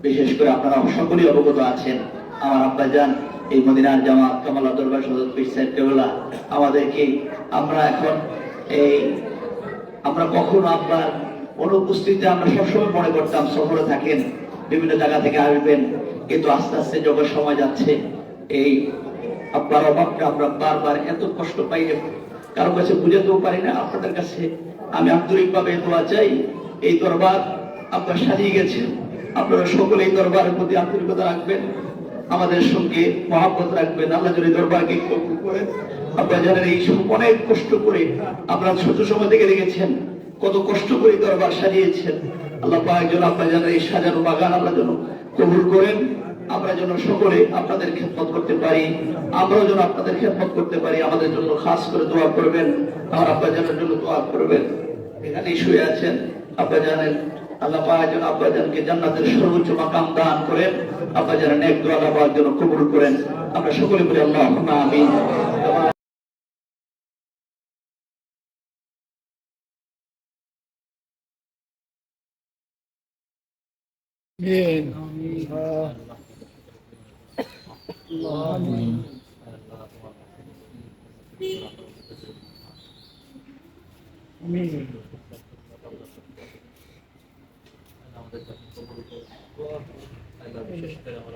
বিশেষ করে আপনারা সকলেই অবগত আছেন, আমার আব্বাজান এই মদিনার জামাত কামালা দরবার সদর পীর সাহেব কেবলা আমাদেরকে আমরা কখনো আব্বার অনুপস্থিতিতে আমরা সবসময় মনে করতাম সফরে থাকেন, বিভিন্ন জায়গা থেকে আসবেন, কিন্তু আস্তে আস্তে যখন সময় যাচ্ছে এই আব্বার অভাবটা আমরা বারবার এত কষ্ট পাই, কারো কাছে বুঝাতেও পারি না। আপনাদের কাছে আমি আন্তরিকভাবে দোয়া চাই, এই দরবার আপনারা সাজিয়ে গেছেন, আপনারা সকলে এই দরবারের প্রতি আন্তরিকতা রাখবেন, আমাদের সঙ্গে মহাব্বত রাখবেন। আল্লাহ যদি দরবারকে কবুল করেন। আপনারা জানেন এই অনেক কষ্ট করে আপনারা ছোট সময় থেকে দেখেছেন কত কষ্ট করে দরবার সাজিয়েছেন। আল্লাহ পাক যেন আপনারা জানেন এই সাজানো বাগান আল্লাহ যেন কবুল করেন, আমরা যেন সকলে আপনাদের খেদমত করতে পারি, আমরাও যেন আপনাদের খেদমত করতে পারি। আমাদের জন্য খাস করে দোয়া করবেন, আমার আব্বাজানের জন্য দোয়া করবেন। এখানেই শুয়ে আছেন, আপনারা জানেন আল্লাহ পাক যেন আব্বাজানকে জান্নাতের সর্বোচ্চ মাকাম দান করেন, আব্বাজানের নেক দোয়া আল্লাহ পাক যেন কবুল করেন। আমরা সকলে বলি আল্লাহুম্মা আমিন। বিশেষ করে আমার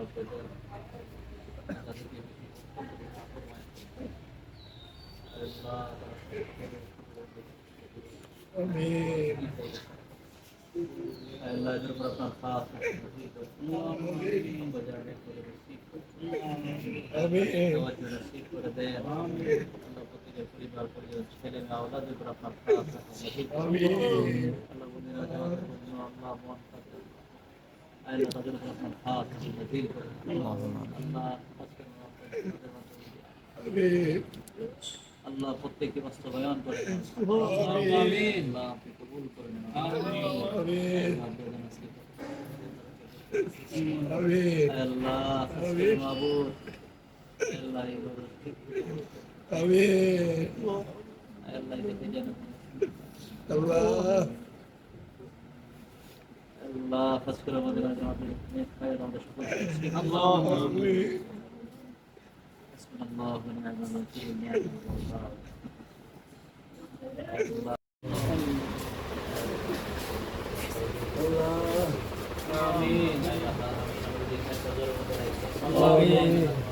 আল্লাহ এর উপর আপনার খাস বাজারে করে নসিব করে দেন। আল্লাহ প্রতিটা পরিবার পরিজন ছেলে মেয়ে আওলাদের উপর আপনার খাস আল্লাহ বলেন আল্লাহ মন কাছে আল্লাহ তাদের উপর আপনার খাস দিল করে আল্লাহ আল্লাহ প্রত্যেককে বাস্তবায়ন করে আমিন। আল্লাহ আপনি কবুল করেন আমিন। আল্লাহ মাবুদ আল্লাহ আমিন। আল্লাহ দেখে যেন আল্লাহ খাস করে আমাদের আমাদের সকল আল্লাহ আমিন। الله ونعم الوكيل نعم الله آمين.